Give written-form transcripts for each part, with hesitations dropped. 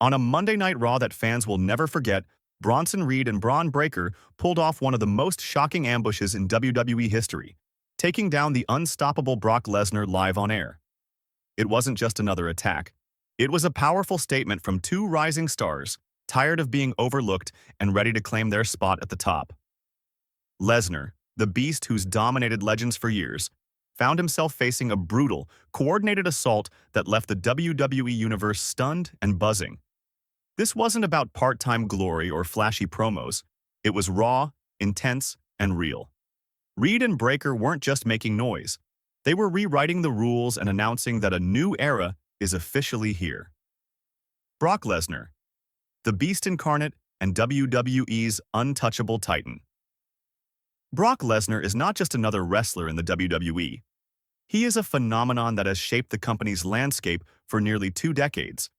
On a Monday Night Raw that fans will never forget, Bronson Reed and Bron Breakker pulled off one of the most shocking ambushes in WWE history, taking down the unstoppable Brock Lesnar live on air. It wasn't just another attack. It was a powerful statement from two rising stars, tired of being overlooked and ready to claim their spot at the top. Lesnar, the beast who's dominated legends for years, found himself facing a brutal, coordinated assault that left the WWE Universe stunned and buzzing. This wasn't about part-time glory or flashy promos. It was raw, intense, and real. Reed and Breakker weren't just making noise. They were rewriting the rules and announcing that a new era is officially here. Brock Lesnar, the Beast incarnate and WWE's untouchable titan. Brock Lesnar is not just another wrestler in the WWE. He is a phenomenon that has shaped the company's landscape for nearly 2 decades.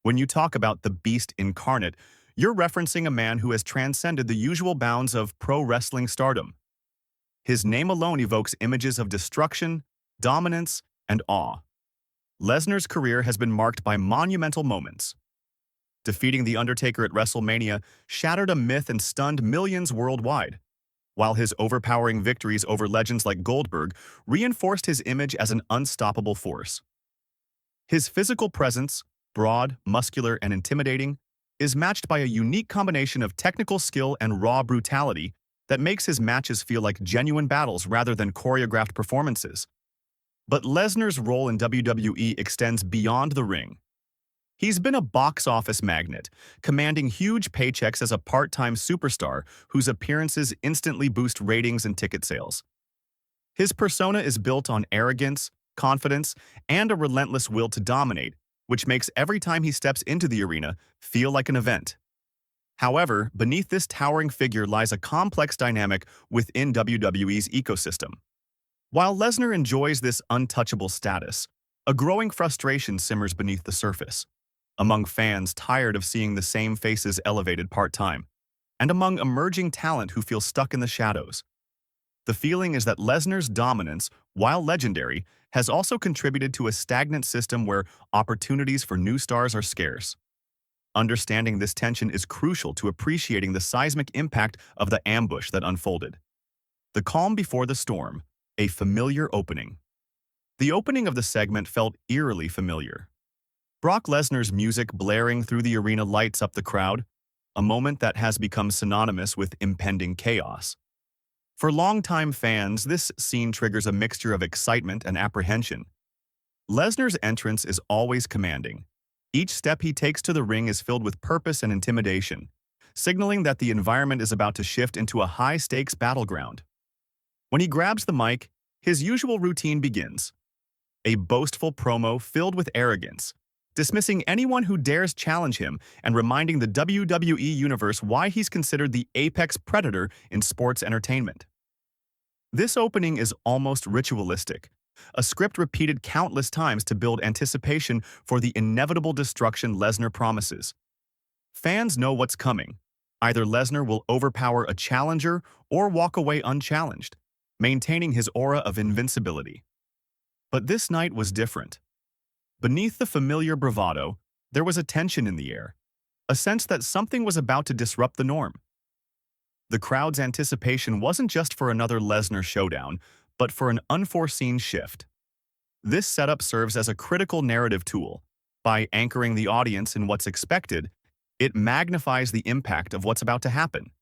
When you talk about the Beast incarnate, you're referencing a man who has transcended the usual bounds of pro wrestling stardom. His name alone evokes images of destruction, dominance, and awe. Lesnar's career has been marked by monumental moments. Defeating The Undertaker at WrestleMania shattered a myth and stunned millions worldwide, while his overpowering victories over legends like Goldberg reinforced his image as an unstoppable force. His physical presence, broad, muscular, and intimidating, is matched by a unique combination of technical skill and raw brutality that makes his matches feel like genuine battles rather than choreographed performances. But Lesnar's role in WWE extends beyond the ring. He's been a box office magnet, commanding huge paychecks as a part-time superstar whose appearances instantly boost ratings and ticket sales. His persona is built on arrogance, confidence, and a relentless will to dominate, which makes every time he steps into the arena feel like an event. However, beneath this towering figure lies a complex dynamic within WWE's ecosystem. While Lesnar enjoys this untouchable status, a growing frustration simmers beneath the surface. Among fans tired of seeing the same faces elevated part-time, and among emerging talent who feel stuck in the shadows. The feeling is that Lesnar's dominance, while legendary, has also contributed to a stagnant system where opportunities for new stars are scarce. Understanding this tension is crucial to appreciating the seismic impact of the ambush that unfolded. The calm before the storm, a familiar opening. The opening of the segment felt eerily familiar. Brock Lesnar's music blaring through the arena lights up the crowd, a moment that has become synonymous with impending chaos. For longtime fans, this scene triggers a mixture of excitement and apprehension. Lesnar's entrance is always commanding. Each step he takes to the ring is filled with purpose and intimidation, signaling that the environment is about to shift into a high-stakes battleground. When he grabs the mic, his usual routine begins. A boastful promo filled with arrogance, dismissing anyone who dares challenge him and reminding the WWE Universe why he's considered the apex predator in sports entertainment. This opening is almost ritualistic, a script repeated countless times to build anticipation for the inevitable destruction Lesnar promises. Fans know what's coming. Either Lesnar will overpower a challenger or walk away unchallenged, maintaining his aura of invincibility. But this night was different. Beneath the familiar bravado, there was a tension in the air, a sense that something was about to disrupt the norm. The crowd's anticipation wasn't just for another Lesnar showdown, but for an unforeseen shift. This setup serves as a critical narrative tool. By anchoring the audience in what's expected, it magnifies the impact of what's about to happen.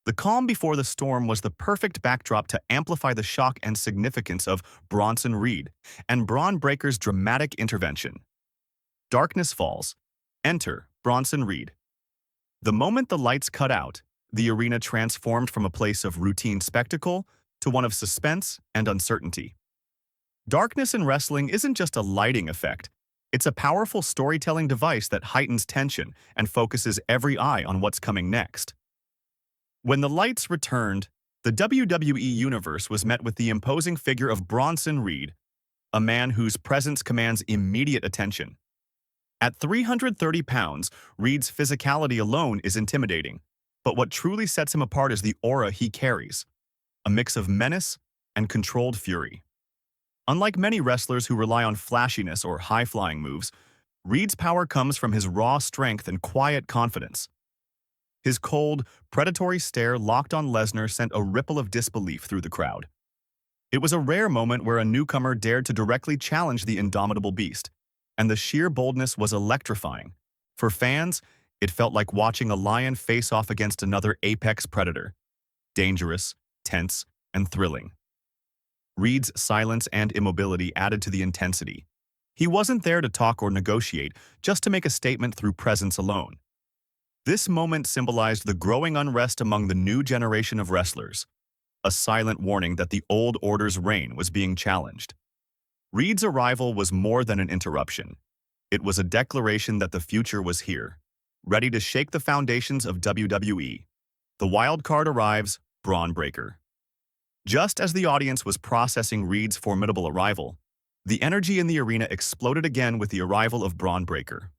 The calm before the storm was the perfect backdrop to amplify the shock and significance of Bronson Reed and Bron Breakker's dramatic intervention. Darkness falls. Enter Bronson Reed. The moment the lights cut out, the arena transformed from a place of routine spectacle to one of suspense and uncertainty. Darkness in wrestling isn't just a lighting effect. It's a powerful storytelling device that heightens tension and focuses every eye on what's coming next. When the lights returned, the WWE Universe was met with the imposing figure of Bronson Reed, a man whose presence commands immediate attention. At 330 pounds, Reed's physicality alone is intimidating, but what truly sets him apart is the aura he carries, a mix of menace and controlled fury. Unlike many wrestlers who rely on flashiness or high-flying moves, Reed's power comes from his raw strength and quiet confidence. His cold, predatory stare locked on Lesnar sent a ripple of disbelief through the crowd. It was a rare moment where a newcomer dared to directly challenge the indomitable beast, and the sheer boldness was electrifying. For fans, it felt like watching a lion face off against another apex predator. Dangerous, tense, and thrilling. Reed's silence and immobility added to the intensity. He wasn't there to talk or negotiate, just to make a statement through presence alone. This moment symbolized the growing unrest among the new generation of wrestlers, a silent warning that the old order's reign was being challenged. Reed's arrival was more than an interruption. It was a declaration that the future was here, ready to shake the foundations of WWE. The wild card arrives, Bron Breakker. Just as the audience was processing Reed's formidable arrival, the energy in the arena exploded again with the arrival of Bron Breakker.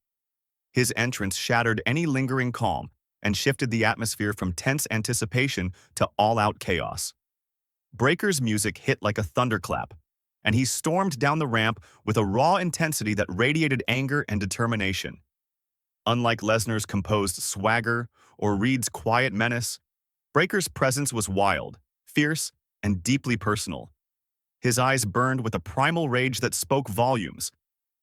His entrance shattered any lingering calm and shifted the atmosphere from tense anticipation to all-out chaos. Breakker's music hit like a thunderclap, and he stormed down the ramp with a raw intensity that radiated anger and determination. Unlike Lesnar's composed swagger or Reed's quiet menace, Breakker's presence was wild, fierce, and deeply personal. His eyes burned with a primal rage that spoke volumes.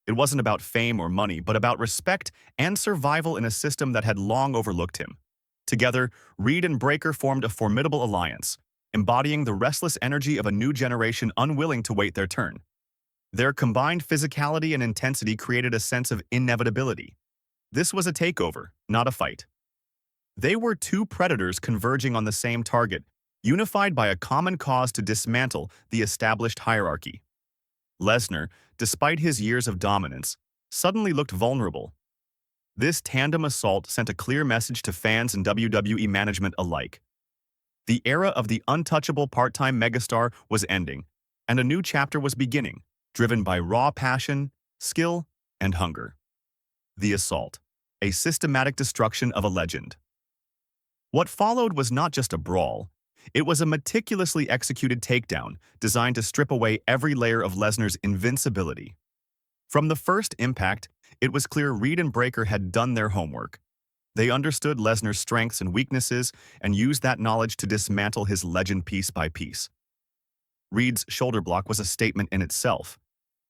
It wasn't about fame or money, but about respect and survival in a system that had long overlooked him. Together, Reed and Breakker formed a formidable alliance, embodying the restless energy of a new generation unwilling to wait their turn. Their combined physicality and intensity created a sense of inevitability. This was a takeover, not a fight. They were two predators converging on the same target, unified by a common cause to dismantle the established hierarchy. Lesnar, despite his years of dominance, suddenly looked vulnerable. This tandem assault sent a clear message to fans and WWE management alike. The era of the untouchable part-time megastar was ending, and a new chapter was beginning, driven by raw passion, skill, and hunger. The assault, a systematic destruction of a legend. What followed was not just a brawl. It was a meticulously executed takedown designed to strip away every layer of Lesnar's invincibility. From the first impact, it was clear Reed and Breakker had done their homework. They understood Lesnar's strengths and weaknesses and used that knowledge to dismantle his legend piece by piece. Reed's shoulder block was a statement in itself.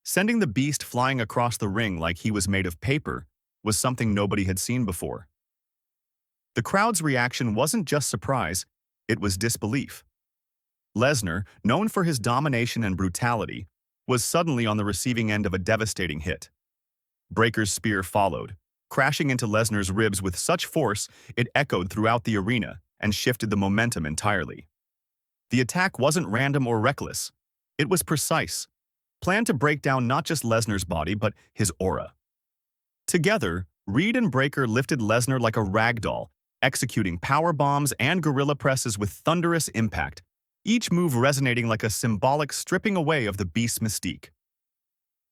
Sending the beast flying across the ring like he was made of paper was something nobody had seen before. The crowd's reaction wasn't just surprise, it was disbelief. Lesnar, known for his domination and brutality, was suddenly on the receiving end of a devastating hit. Breakker's spear followed, crashing into Lesnar's ribs with such force it echoed throughout the arena and shifted the momentum entirely. The attack wasn't random or reckless. It was precise, planned to break down not just Lesnar's body but his aura. Together, Reed and Breakker lifted Lesnar like a rag doll, executing power bombs and gorilla presses with thunderous impact, each move resonating like a symbolic stripping away of the beast's mystique.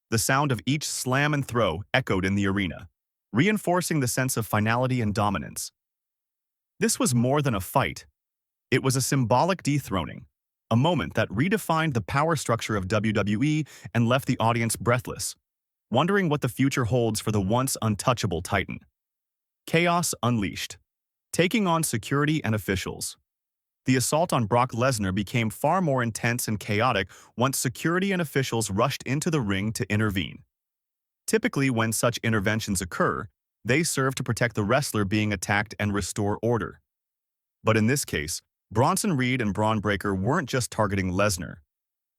The sound of each slam and throw echoed in the arena, reinforcing the sense of finality and dominance. This was more than a fight. It was a symbolic dethroning, a moment that redefined the power structure of WWE and left the audience breathless, wondering what the future holds for the once untouchable Titan. Chaos unleashed, taking on security and officials. The assault on Brock Lesnar became far more intense and chaotic once security and officials rushed into the ring to intervene. Typically, when such interventions occur, they serve to protect the wrestler being attacked and restore order. But in this case, Bronson Reed and Bron Breakker weren't just targeting Lesnar.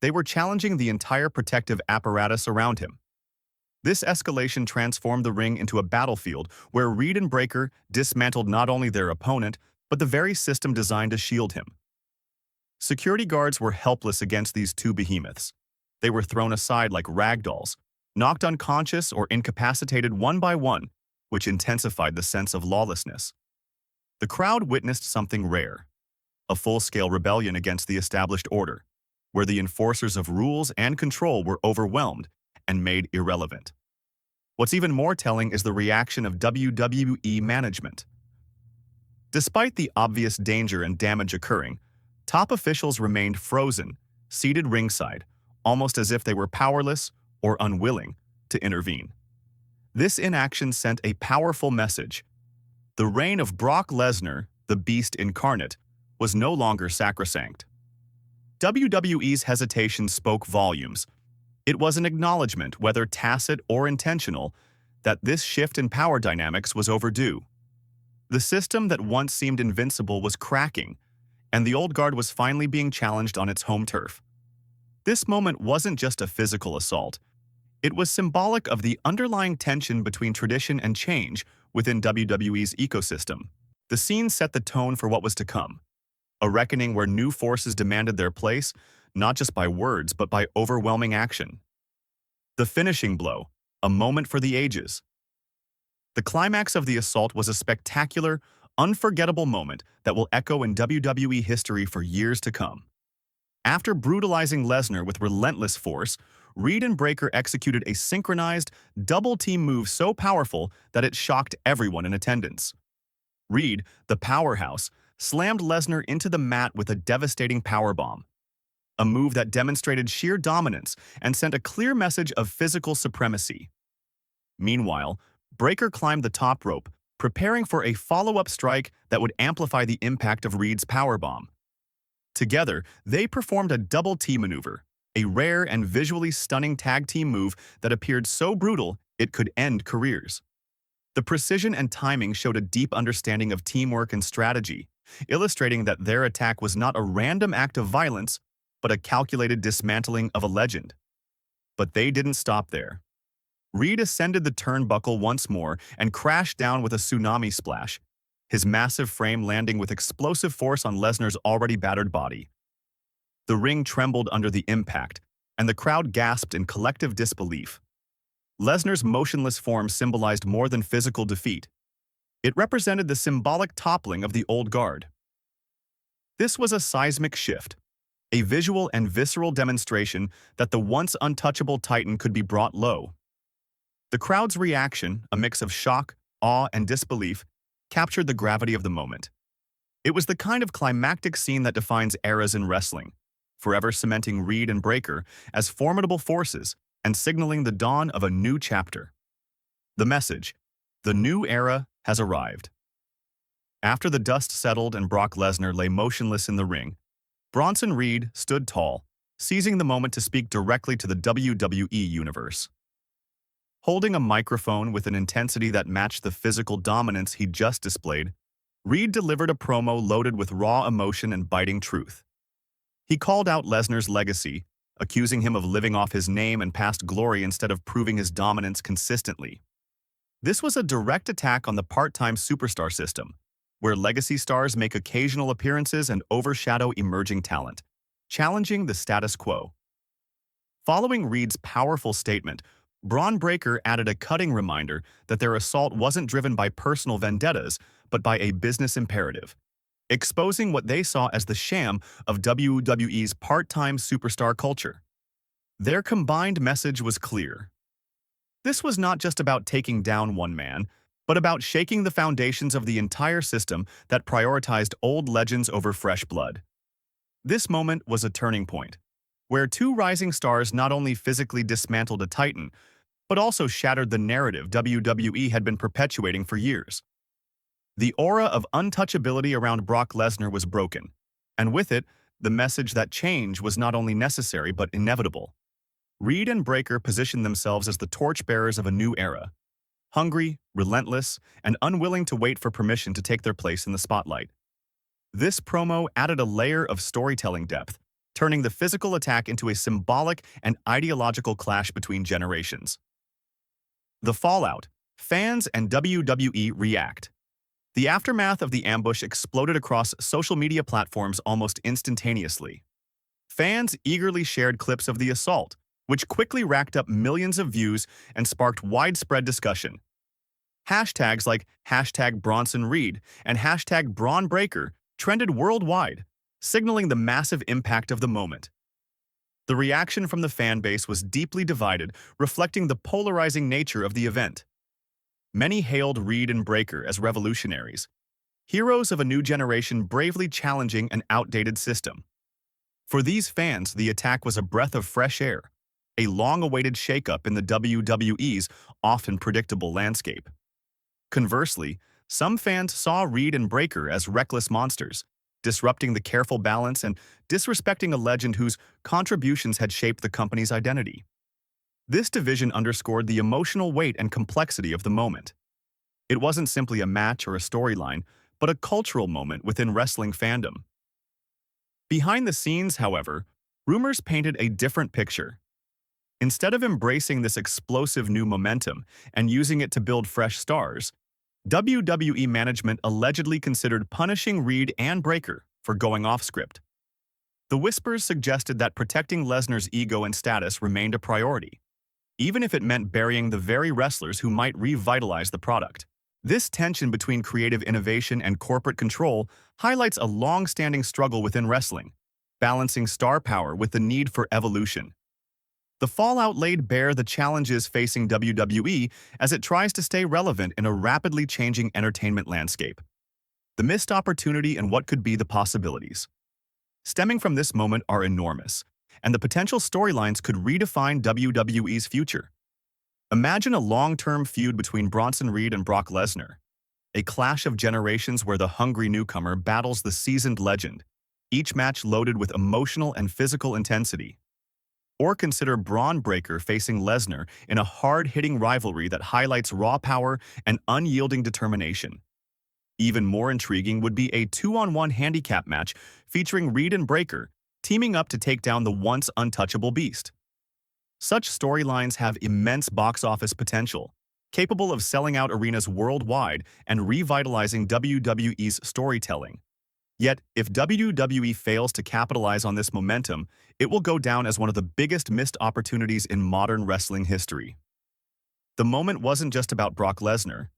They were challenging the entire protective apparatus around him. This escalation transformed the ring into a battlefield where Reed and Breakker dismantled not only their opponent, but the very system designed to shield him. Security guards were helpless against these two behemoths. They were thrown aside like ragdolls, knocked unconscious or incapacitated one by one, which intensified the sense of lawlessness. The crowd witnessed something rare, a full-scale rebellion against the established order, where the enforcers of rules and control were overwhelmed and made irrelevant. What's even more telling is the reaction of WWE management. Despite the obvious danger and damage occurring, top officials remained frozen, seated ringside, almost as if they were powerless or unwilling to intervene. This inaction sent a powerful message. The reign of Brock Lesnar, the Beast incarnate, was no longer sacrosanct. WWE's hesitation spoke volumes. It was an acknowledgement, whether tacit or intentional, that this shift in power dynamics was overdue. The system that once seemed invincible was cracking, and the old guard was finally being challenged on its home turf. This moment wasn't just a physical assault. It was symbolic of the underlying tension between tradition and change within WWE's ecosystem. The scene set the tone for what was to come, a reckoning where new forces demanded their place, not just by words but by overwhelming action. The finishing blow, a moment for the ages. The climax of the assault was a spectacular, unforgettable moment that will echo in WWE history for years to come. After brutalizing Lesnar with relentless force, Reed and Breakker executed a synchronized, double-team move so powerful that it shocked everyone in attendance. Reed, the powerhouse, slammed Lesnar into the mat with a devastating powerbomb, a move that demonstrated sheer dominance and sent a clear message of physical supremacy. Meanwhile, Breakker climbed the top rope, preparing for a follow-up strike that would amplify the impact of Reed's powerbomb. Together, they performed a double T maneuver, a rare and visually stunning tag team move that appeared so brutal it could end careers. The precision and timing showed a deep understanding of teamwork and strategy, illustrating that their attack was not a random act of violence, but a calculated dismantling of a legend. But they didn't stop there. Reed ascended the turnbuckle once more and crashed down with a tsunami splash, his massive frame landing with explosive force on Lesnar's already battered body. The ring trembled under the impact, and the crowd gasped in collective disbelief. Lesnar's motionless form symbolized more than physical defeat. It represented the symbolic toppling of the old guard. This was a seismic shift, a visual and visceral demonstration that the once untouchable Titan could be brought low. The crowd's reaction, a mix of shock, awe, and disbelief, captured the gravity of the moment. It was the kind of climactic scene that defines eras in wrestling, forever cementing Reed and Breakker as formidable forces and signaling the dawn of a new chapter. The message: the new era has arrived. After the dust settled and Brock Lesnar lay motionless in the ring, Bronson Reed stood tall, seizing the moment to speak directly to the WWE Universe. Holding a microphone with an intensity that matched the physical dominance he'd just displayed, Reed delivered a promo loaded with raw emotion and biting truth. He called out Lesnar's legacy, accusing him of living off his name and past glory instead of proving his dominance consistently. This was a direct attack on the part-time superstar system, where legacy stars make occasional appearances and overshadow emerging talent, challenging the status quo. Following Reed's powerful statement, Bron Breakker added a cutting reminder that their assault wasn't driven by personal vendettas, but by a business imperative, exposing what they saw as the sham of WWE's part-time superstar culture. Their combined message was clear. This was not just about taking down one man, but about shaking the foundations of the entire system that prioritized old legends over fresh blood. This moment was a turning point, where two rising stars not only physically dismantled a titan, but also shattered the narrative WWE had been perpetuating for years. The aura of untouchability around Brock Lesnar was broken, and with it, the message that change was not only necessary but inevitable. Reed and Breakker positioned themselves as the torchbearers of a new era, hungry, relentless, and unwilling to wait for permission to take their place in the spotlight. This promo added a layer of storytelling depth, turning the physical attack into a symbolic and ideological clash between generations. The fallout: fans and WWE react. The aftermath of the ambush exploded across social media platforms almost instantaneously. Fans eagerly shared clips of the assault, which quickly racked up millions of views and sparked widespread discussion. Hashtags like #BronsonReed and #BronBreakker trended worldwide, signaling the massive impact of the moment. The reaction from the fan base was deeply divided, reflecting the polarizing nature of the event. Many hailed Reed and Breakker as revolutionaries, heroes of a new generation bravely challenging an outdated system. For these fans, the attack was a breath of fresh air, a long-awaited shakeup in the WWE's often predictable landscape. Conversely, some fans saw Reed and Breakker as reckless monsters, disrupting the careful balance and disrespecting a legend whose contributions had shaped the company's identity. This division underscored the emotional weight and complexity of the moment. It wasn't simply a match or a storyline, but a cultural moment within wrestling fandom. Behind the scenes, however, rumors painted a different picture. Instead of embracing this explosive new momentum and using it to build fresh stars, WWE management allegedly considered punishing Reed and Breakker for going off script. The whispers suggested that protecting Lesnar's ego and status remained a priority, even if it meant burying the very wrestlers who might revitalize the product. This tension between creative innovation and corporate control highlights a long-standing struggle within wrestling, balancing star power with the need for evolution. The fallout laid bare the challenges facing WWE as it tries to stay relevant in a rapidly changing entertainment landscape. The missed opportunity and what could be the possibilities stemming from this moment are enormous, and the potential storylines could redefine WWE's future. Imagine a long-term feud between Bronson Reed and Brock Lesnar, a clash of generations where the hungry newcomer battles the seasoned legend, each match loaded with emotional and physical intensity. Or consider Bron Breakker facing Lesnar in a hard-hitting rivalry that highlights raw power and unyielding determination. Even more intriguing would be a 2-on-1 handicap match featuring Reed and Breakker teaming up to take down the once untouchable beast. Such storylines have immense box office potential, capable of selling out arenas worldwide and revitalizing WWE's storytelling. Yet, if WWE fails to capitalize on this momentum, it will go down as one of the biggest missed opportunities in modern wrestling history. The moment wasn't just about Brock Lesnar.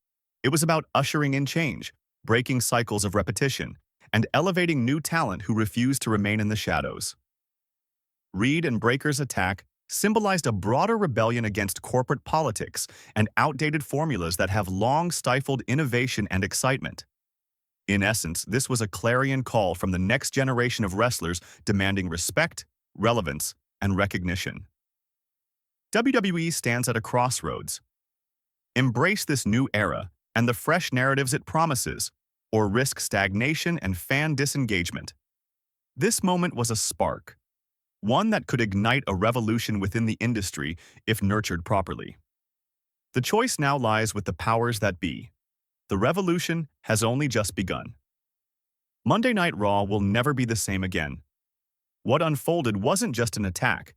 It was about ushering in change, breaking cycles of repetition, and elevating new talent who refused to remain in the shadows. Reed and Breakker's attack symbolized a broader rebellion against corporate politics and outdated formulas that have long stifled innovation and excitement. In essence, this was a clarion call from the next generation of wrestlers demanding respect, relevance, and recognition. WWE stands at a crossroads. Embrace this new era and the fresh narratives it promises, or risk stagnation and fan disengagement. This moment was a spark, one that could ignite a revolution within the industry if nurtured properly. The choice now lies with the powers that be. The revolution has only just begun. Monday Night Raw will never be the same again. What unfolded wasn't just an attack.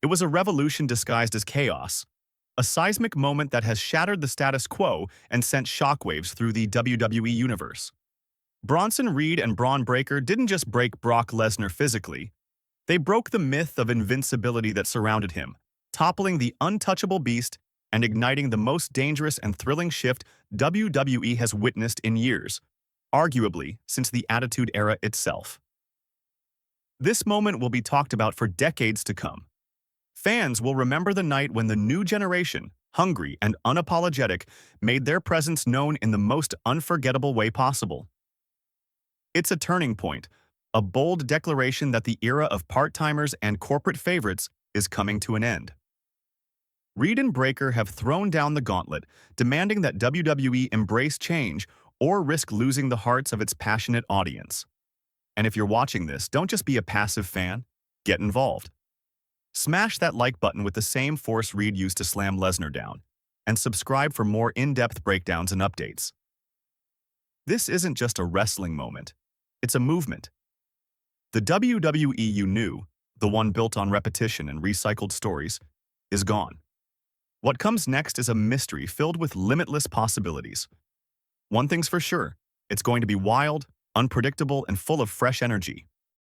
It was a revolution disguised as chaos, a seismic moment that has shattered the status quo and sent shockwaves through the WWE Universe. Bronson Reed and Bron Breakker didn't just break Brock Lesnar physically. They broke the myth of invincibility that surrounded him, toppling the untouchable beast and igniting the most dangerous and thrilling shift WWE has witnessed in years, arguably since the Attitude Era itself. This moment will be talked about for decades to come. Fans will remember the night when the new generation, hungry and unapologetic, made their presence known in the most unforgettable way possible. It's a turning point, a bold declaration that the era of part-timers and corporate favorites is coming to an end. Reed and Breakker have thrown down the gauntlet, demanding that WWE embrace change or risk losing the hearts of its passionate audience. And if you're watching this, don't just be a passive fan, get involved. Smash that like button with the same force Reed used to slam Lesnar down, and subscribe for more in-depth breakdowns and updates. This isn't just a wrestling moment, it's a movement. The WWE you knew, the one built on repetition and recycled stories, is gone. What comes next is a mystery filled with limitless possibilities. One thing's for sure, it's going to be wild, unpredictable, and full of fresh energy.